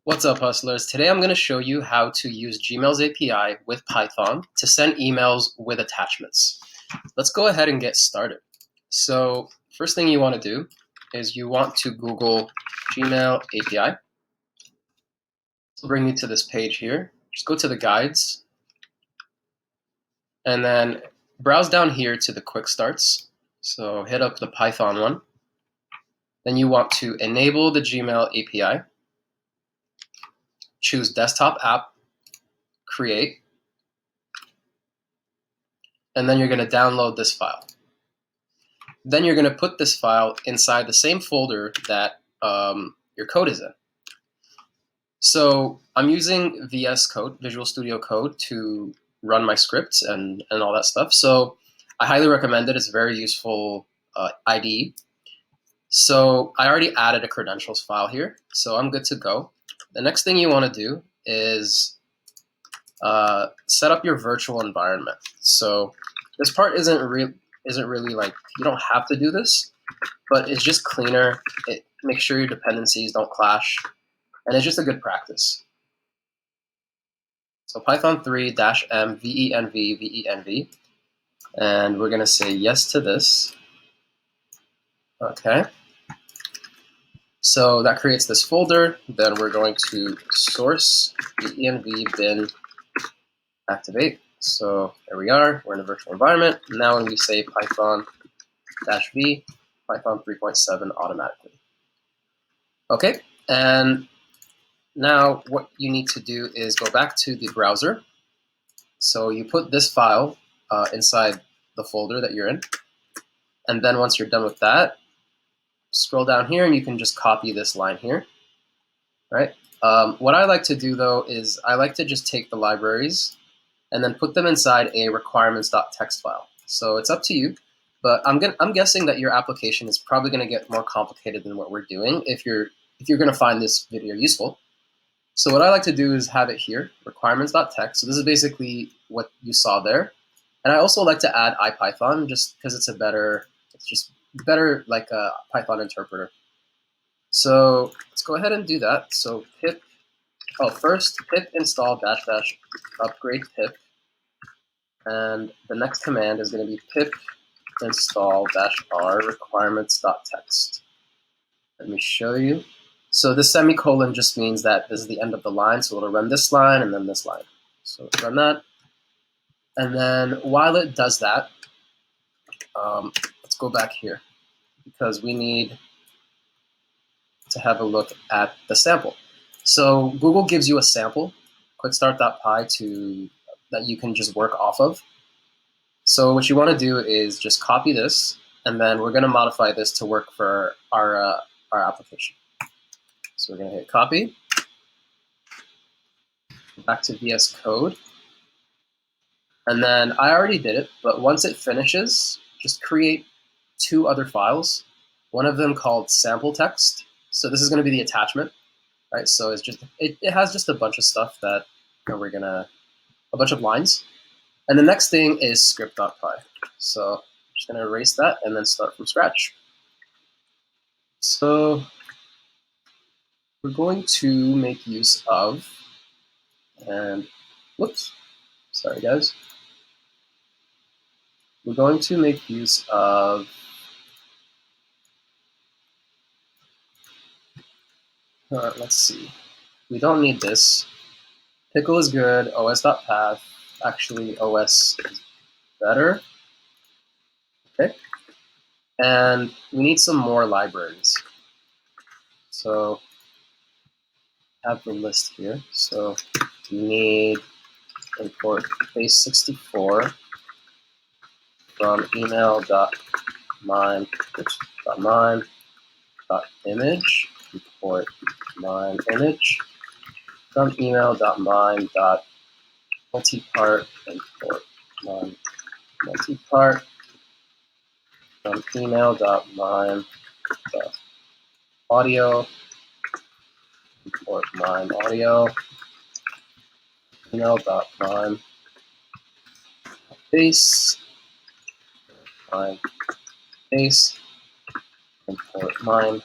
What's up, hustlers? Today I'm going to show you how to use Gmail's API with Python to send emails with attachments. Let's go ahead and get started. So first thing you want to do is you want to Google Gmail API. It'll bring you to this page here. Just go to the guides and then browse down here to the quick starts. So hit up the Python one. Then you want to enable the Gmail API. Choose Desktop App, Create, and then you're going to download this file. Then you're going to put this file inside the same folder that your code is in. So I'm using VS Code, Visual Studio Code, to run my scripts and all that stuff. So I highly recommend it. It's a very useful IDE. So I already added a credentials file here, so I'm good to go. The next thing you want to do is set up your virtual environment. So this part isn't really like, you don't have to do this, but it's just cleaner. It makes sure your dependencies don't clash, and it's just a good practice. So Python 3-m venv, and we're gonna say yes to this. Okay. So that creates this folder. Then we're going to source venv bin activate. So there we are. We're in a virtual environment. Now when we say Python-v, Python 3.7 automatically. Okay, and now what you need to do is go back to the browser. So you put this file inside the folder that you're in. And then once you're done with that, scroll down here and you can just copy this line here, right? What I like to do though is I like to just take the libraries and then put them inside a requirements.txt file. So it's up to you, but I'm guessing that your application is probably going to get more complicated than what we're doing if you're going to find this video useful. So what I like to do is have it here, requirements.txt. So this is basically what you saw there. And I also like to add IPython just because it's just better like a Python interpreter. So let's go ahead and do that. So first pip install -- upgrade pip, and the next command is going to be pip install -r requirements.txt. Let me show you. So this semicolon just means that this is the end of the line, so it'll run this line and then this line. So let's run that. And then while it does that, let's go back here because we need to have a look at the sample. So Google gives you a sample, quickstart.py, that you can just work off of. So what you want to do is just copy this, and then we're going to modify this to work for our application. So we're going to hit copy, back to VS Code, and then I already did it, but once it finishes, just create two other files, one of them called sample text. So this is going to be the attachment, right? So it's just it has just a bunch of stuff that a bunch of lines. And the next thing is script.py. So I'm just going to erase that and then start from scratch. So we're going to make use of, and whoops, sorry guys. We're going to make use of let's see. We don't need this. Pickle is good. os.path. Actually, os is better. Okay. And we need some more libraries. So I have the list here. So we need import base64 from email.mime.image. Import mime image from email.mime.multipart. Import mime multipart from email.mime.audio. Import mime audio. Email.mime base. Mime base. Import mime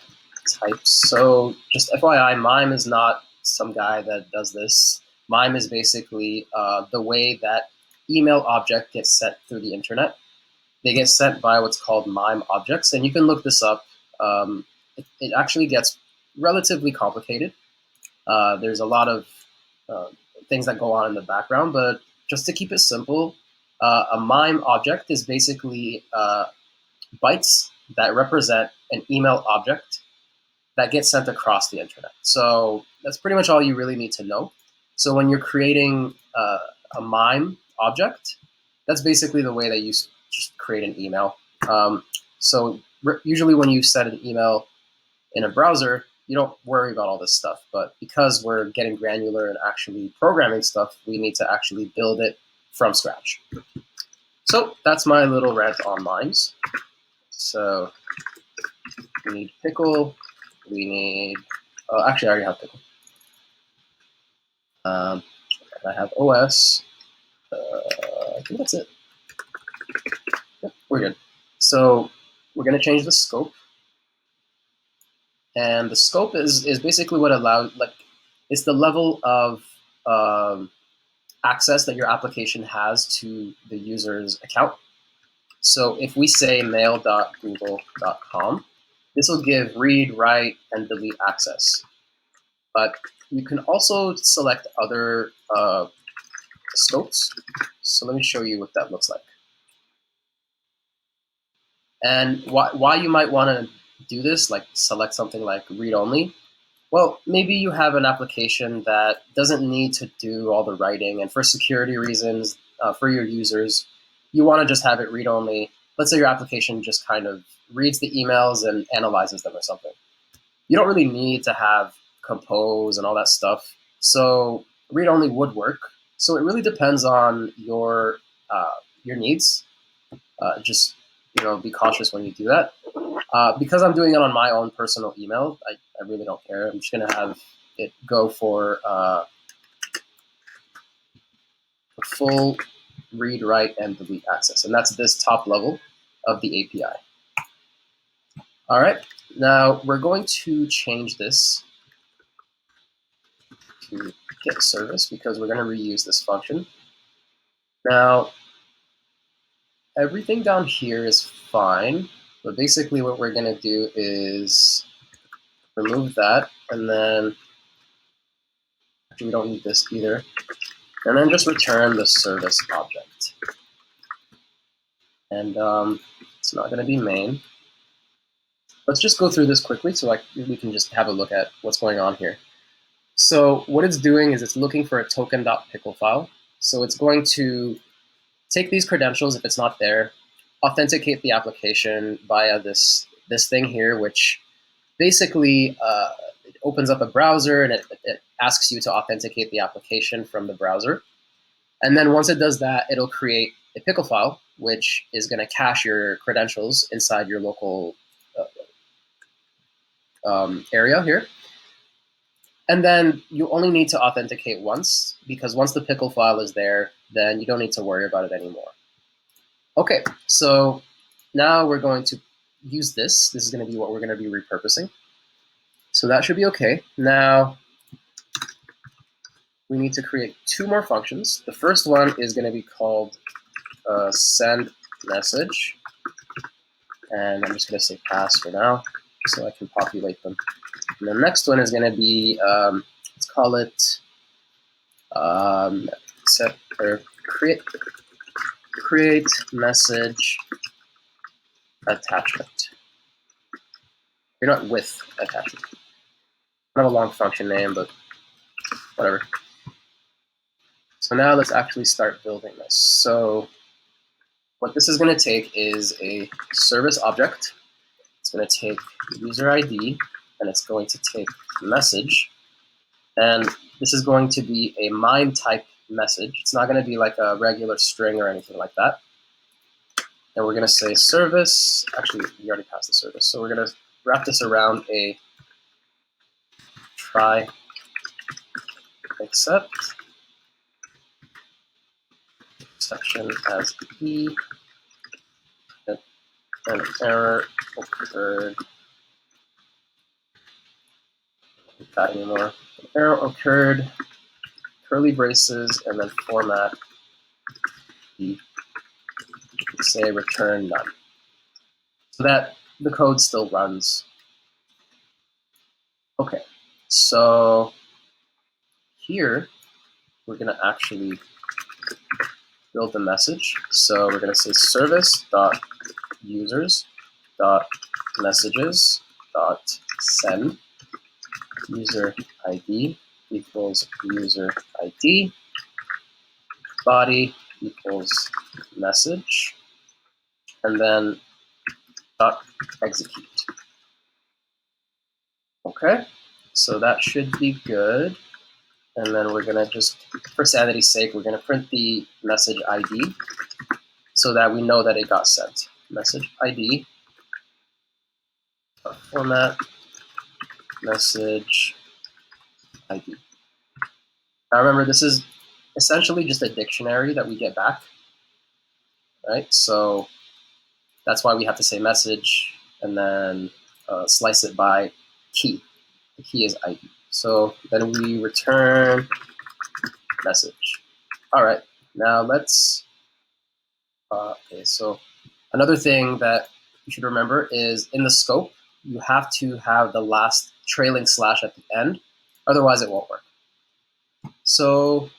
types. So just FYI, mime is not some guy that does this. MIME is basically the way that email object gets sent through the internet. They get sent by what's called MIME objects, and you can look this up. It actually gets relatively complicated. There's a lot of things that go on in the background, but just to keep it simple, a MIME object is basically bytes that represent an email object that gets sent across the internet. So that's pretty much all you really need to know. So when you're creating a MIME object, that's basically the way that you just create an email. So usually when you send an email in a browser, you don't worry about all this stuff. But because we're getting granular and actually programming stuff, we need to actually build it from scratch. So that's my little rant on MIMEs. So we need pickle. We need, actually I already have pickle. I have OS. I think that's it. Yep, we're good. So we're going to change the scope. And the scope is basically what allows, like, it's the level of access that your application has to the user's account. So if we say mail.google.com, this will give read, write, and delete access. But you can also select other scopes. So let me show you what that looks like. And why you might want to do this, like select something like read only. Well, maybe you have an application that doesn't need to do all the writing, and for security reasons, for your users, you want to just have it read only. Let's say your application just kind of reads the emails and analyzes them or something. You don't really need to have compose and all that stuff. So read only would work. So it really depends on your needs. Just be cautious when you do that. Because I'm doing it on my own personal email, I really don't care. I'm just going to have it go for full read, write, and delete access. And that's this top level of the API. All right, now we're going to change this to get service because we're going to reuse this function. Now, everything down here is fine, but basically what we're going to do is remove that, and then actually we don't need this either, and then just return the service object. And it's not going to be main. Let's just go through this quickly so we can just have a look at what's going on here. So what it's doing is it's looking for a token.pickle file. So it's going to take these credentials if it's not there, authenticate the application via this thing here, which basically it opens up a browser and it asks you to authenticate the application from the browser. And then once it does that, it'll create a pickle file, which is going to cache your credentials inside your local area here. And then you only need to authenticate once, because once the pickle file is there, then you don't need to worry about it anymore. Okay, so now we're going to use this. This is going to be what we're going to be repurposing. So that should be okay. Now we need to create two more functions. The first one is going to be called send message. And I'm just going to say pass for now so I can populate them. And the next one is going to be, let's call it set or create message attachment. You're not with attachment. Not a long function name, but whatever. So now let's actually start building this. So what this is going to take is a service object. It's going to take user ID, and it's going to take message. And this is going to be a MIME type message. It's not going to be like a regular string or anything like that. And we're going to say service. Actually, we already passed the service. So we're going to wrap this around a try except exception as E, and an error occurred Not anymore. Error occurred, curly braces, and then format the, say, return none. So that the code still runs. Okay, so here we're going to actually build the message. So we're going to say service.users.messages.send user ID equals user ID, body equals message, and then dot execute. Okay, so that should be good. And then we're gonna just, for sanity's sake, we're gonna print the message ID so that we know that it got sent. Message ID, format, message ID. Now remember, this is essentially just a dictionary that we get back, right? So that's why we have to say message and then slice it by key. The key is ID. So then we return message. All right, now let's, okay, so another thing that you should remember is in the scope, you have to have the last trailing slash at the end, otherwise it won't work. So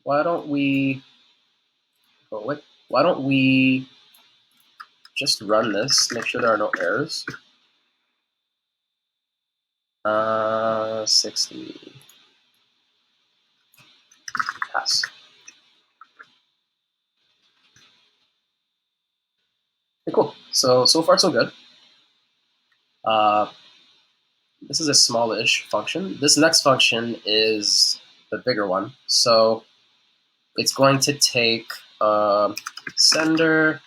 why don't we just run this, make sure there are no errors. 60 pass. Okay, cool. So far so good. This is a smallish function. This next function is the bigger one. So it's going to take sender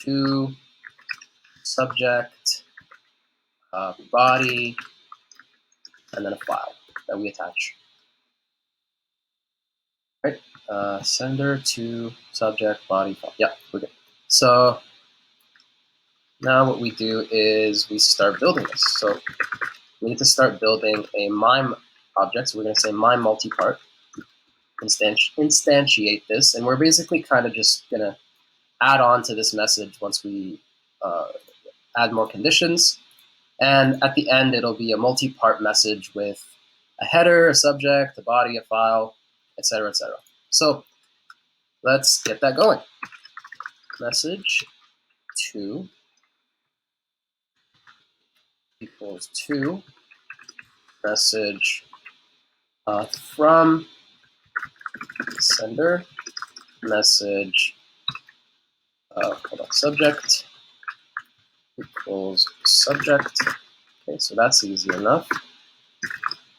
to subject, body, and then a file that we attach. Right? Sender to subject, body, file. Yeah, we're good. So now what we do is we start building this. So we need to start building a MIME object. So we're going to say MIME multipart, instantiate this, and we're basically kind of just going to add on to this message once we add more conditions. And at the end, it'll be a multi-part message with a header, a subject, a body, a file, etc., etc. So let's get that going. Message to equals to message from sender message subject equals subject. Okay, so that's easy enough.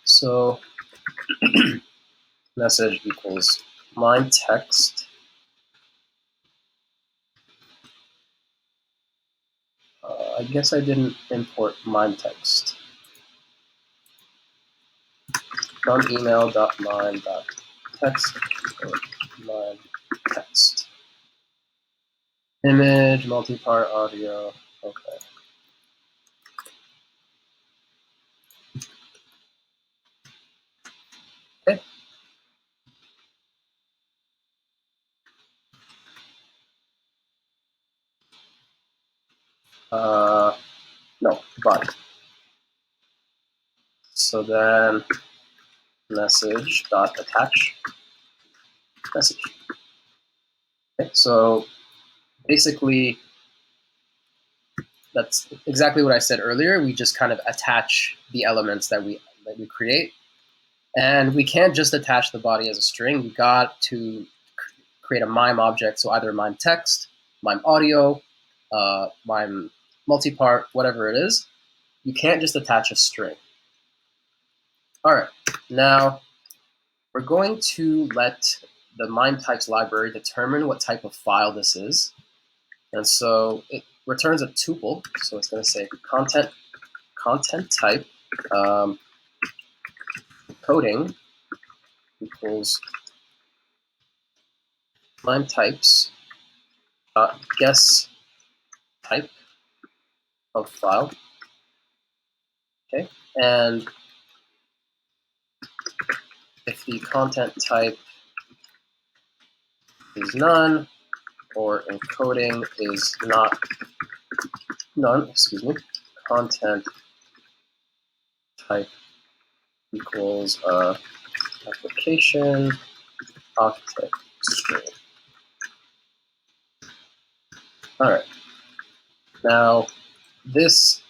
So message equals MIME text. I guess I didn't import MIME text. From email.mime.text or MIME text. Image, multi-part audio. Okay. Okay. No, body. So then message dot attach message. Okay, so basically that's exactly what I said earlier. We just kind of attach the elements that we create, and we can't just attach the body as a string. We got to create a MIME object, so either MIME text, MIME audio, MIME multipart, whatever it is. You can't just attach a string. All right, now we're going to let the MIME types library determine what type of file this is. And so it returns a tuple. So it's going to say content type coding equals MIME types guess type of file. Okay, And if the content type is none, or encoding is not none, content type equals application octet string. All right. Now this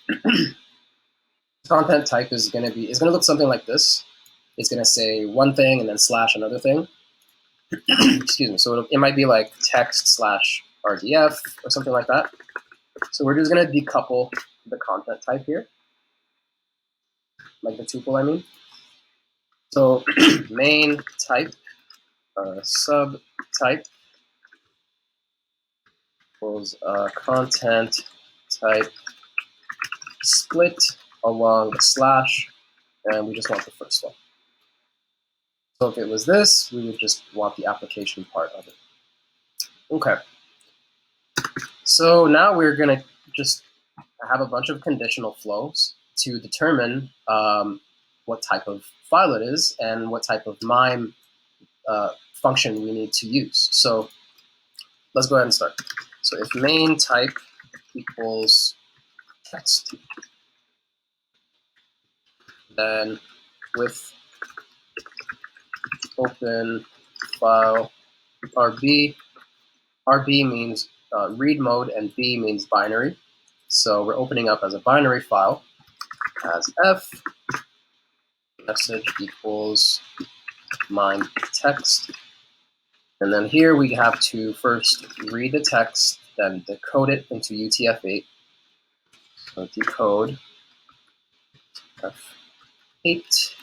content type is going to look something like this. It's going to say one thing and then slash another thing. Excuse me. So it might be like text slash RDF or something like that. So we're just going to decouple the content type here, like the tuple, I mean. So main type subtype equals content type split along the slash, and we just want the first one. So if it was this, we would just want the application part of it. Okay. So now we're going to just have a bunch of conditional flows to determine what type of file it is and what type of MIME function we need to use. So let's go ahead and start. So if main type equals text, then with open file RB means read mode and B means binary. So we're opening up as a binary file as F message equals MIME text. And then here we have to first read the text, then decode it into UTF-8. So decode F8.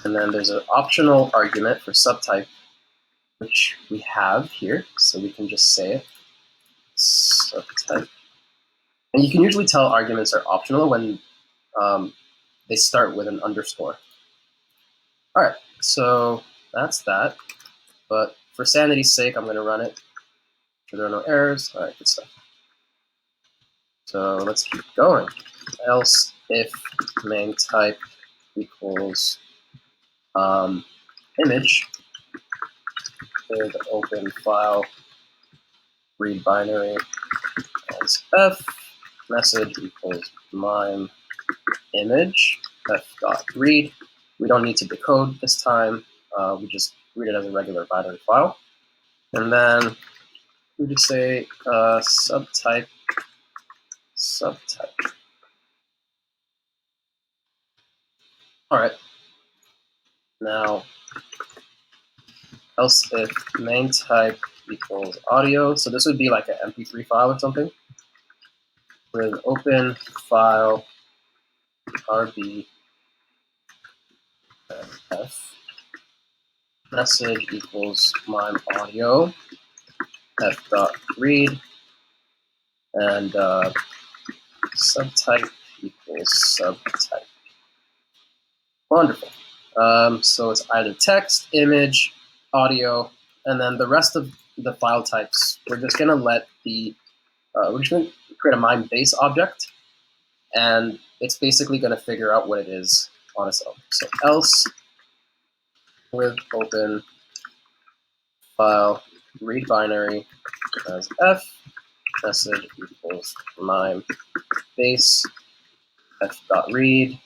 And then there's an optional argument for subtype, which we have here. So we can just say it, subtype. And you can usually tell arguments are optional when they start with an underscore. All right, so that's that. But for sanity's sake, I'm going to run it. Sure there are no errors. All right, good stuff. So let's keep going. Else if main type equals image with open file read binary as F message equals MIME image f.read. We don't need to decode this time. We just read it as a regular binary file. And then we just say subtype. All right. Now, else if main type equals audio. So this would be like an MP3 file or something with open file RB F message equals MIME audio f.read and subtype equals subtype. Wonderful. So it's either text, image, audio, and then the rest of the file types, we're just going to let we're just going to create a MIME base object, and it's basically going to figure out what it is on its own. So else with open file read binary as F message equals MIME base f.read.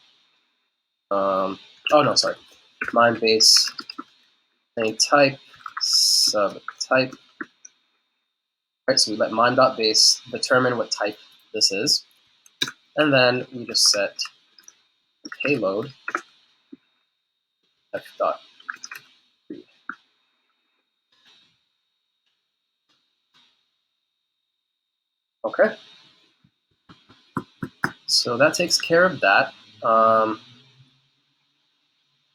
MIME base main type subtype. Right, so we let MIME.base determine what type this is, and then we just set payload f.read. Okay, so that takes care of that.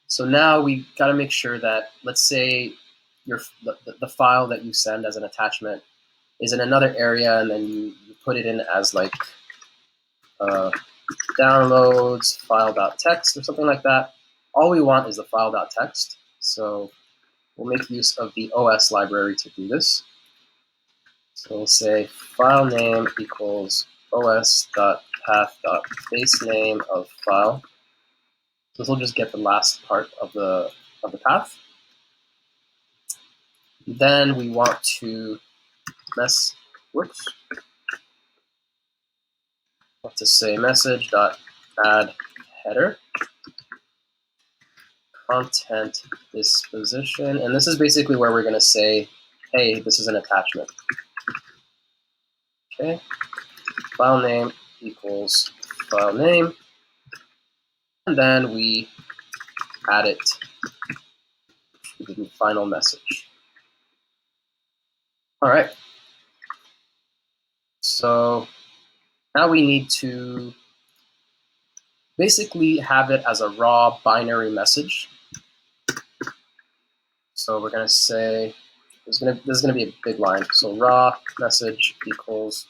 So now we got to make sure that, let's say the file that you send as an attachment is in another area, and then you put it in as like downloads file.txt or something like that. All we want is the file.txt. So we'll make use of the OS library to do this. So we'll say file name equals os.txt. path.base name of file. This will just get the last part of the path. Then we want to say message.add header content disposition, and this is basically where we're going to say, hey, this is an attachment. Okay, file name equals file name, and then we add it to the final message. All right. So now we need to basically have it as a raw binary message. So we're going to say, this is going to be a big line. So raw message equals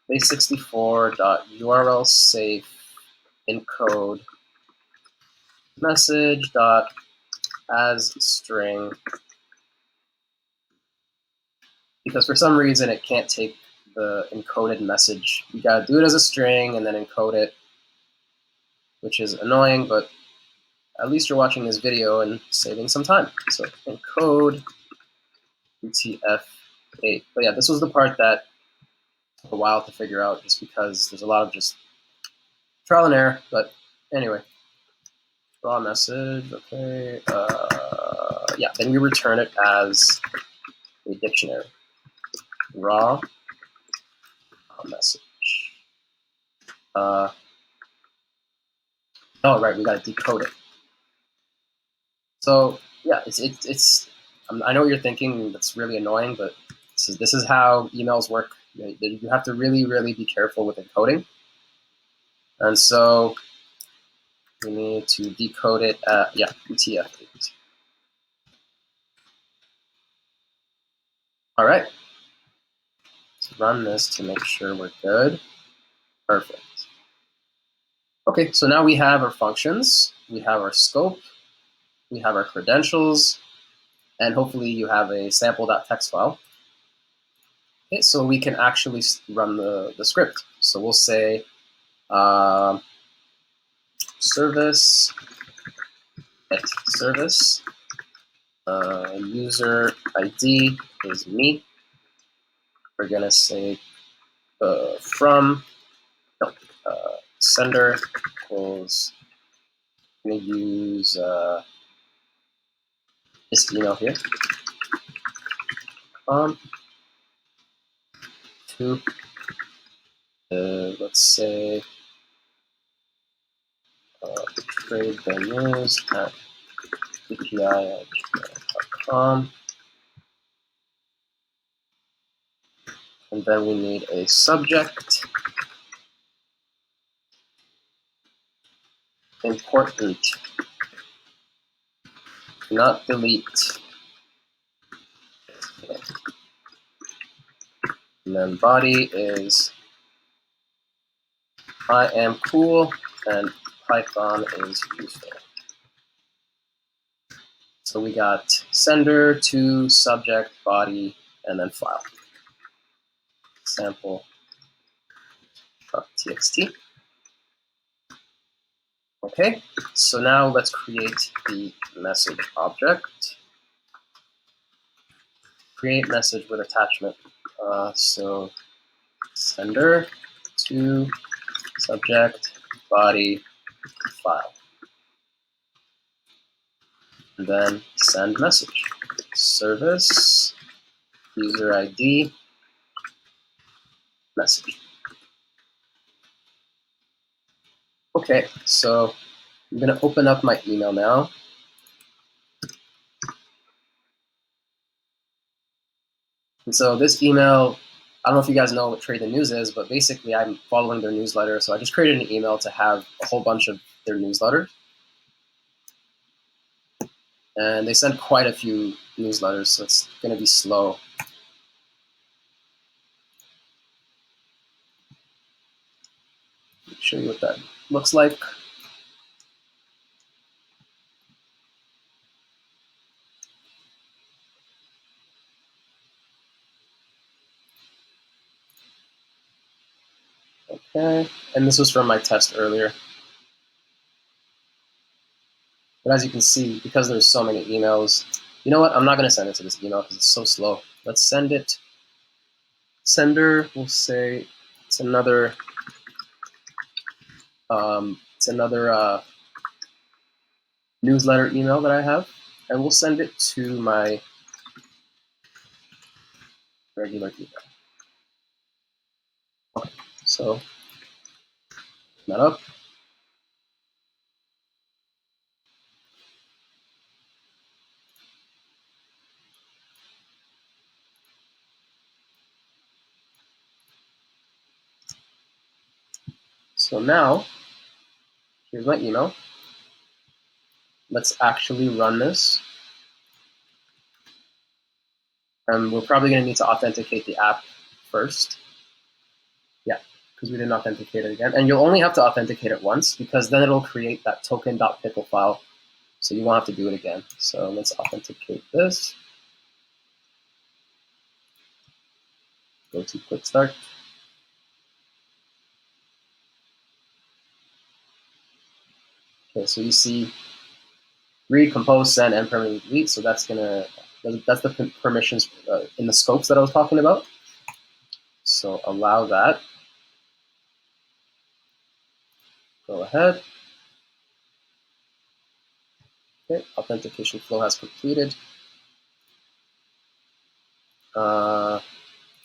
base64.url safe encode message dot as string, because for some reason it can't take the encoded message. You gotta do it as a string and then encode it, which is annoying, but at least you're watching this video and saving some time. So encode UTF-8. But yeah, this was the part that took a while to figure out just because there's a lot of just trial and error. But anyway, raw message, okay. Yeah, then we return it as a dictionary. Raw message. Oh, right, we gotta decode it. So yeah, it's I know what you're thinking. That's really annoying, but this is how emails work. You have to really be careful with encoding, and so we need to decode it at UTF-8. All right, let's run this to make sure we're good. Perfect. Okay, so now we have our functions, we have our scope, we have our credentials, and hopefully you have a sample.txt file. Okay, so we can actually run the script. So we'll say service at service, user ID is me. We're gonna say sender equals, I'm gonna use this email here. To let's say trade the news at bpi@gmail.com, and then we need a subject. Important, not delete. Okay. And then body is I am cool and Python is useful. So we got sender, to, subject, body, and then file. Sample.txt. Okay, so now let's create the message object. Create message with attachment. So sender, to, subject, body, file. And then send message. Service, user ID, message. Okay, so I'm going to open up my email now. And so this email, I don't know if you guys know what Trade the News is, but basically I'm following their newsletter. So I just created an email to have a whole bunch of their newsletters. And they send quite a few newsletters, so it's going to be slow. Let me show you what that looks like. Okay, and this was from my test earlier. But as you can see, because there's so many emails, you know what? I'm not going to send it to this email because it's so slow. Let's send it. Sender, we'll say it's another newsletter email that I have, and we'll send it to my regular email. Okay, so open that up. So now, here's my email. Let's actually run this. And we're probably going to need to authenticate the app first. Yeah, because we didn't authenticate it again. And you'll only have to authenticate it once because then it'll create that token.pickle file. So you won't have to do it again. So let's authenticate this. Go to quick start. Okay, so you see read, compose, send, and permanently delete. So that's the permissions in the scopes that I was talking about. So allow that. Go ahead. Okay, authentication flow has completed. Oh,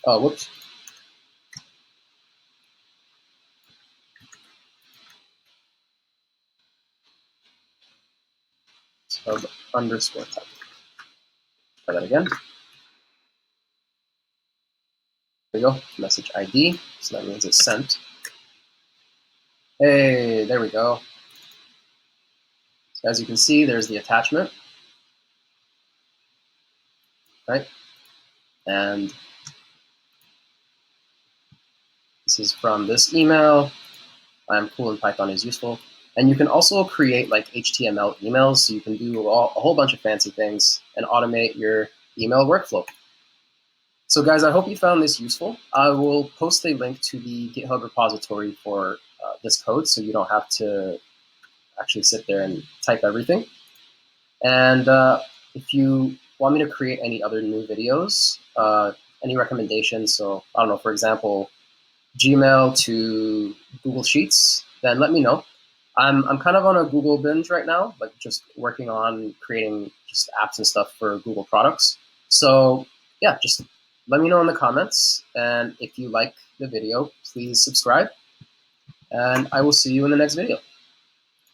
whoops. Sub underscore type. Try that again. There we go. Message ID. So that means it's sent. Hey, there we go. So as you can see, there's the attachment, right? And this is from this email. I'm cool and Python is useful. And you can also create like HTML emails, so you can do a whole bunch of fancy things and automate your email workflow. So guys, I hope you found this useful. I will post a link to the GitHub repository for this code, so you don't have to actually sit there and type everything. And if you want me to create any other new videos, any recommendations, so I don't know, for example, Gmail to Google Sheets, then let me know. I'm kind of on a Google binge right now, like just working on creating just apps and stuff for Google products. So yeah, just let me know in the comments. And if you like the video, please subscribe. And I will see you in the next video.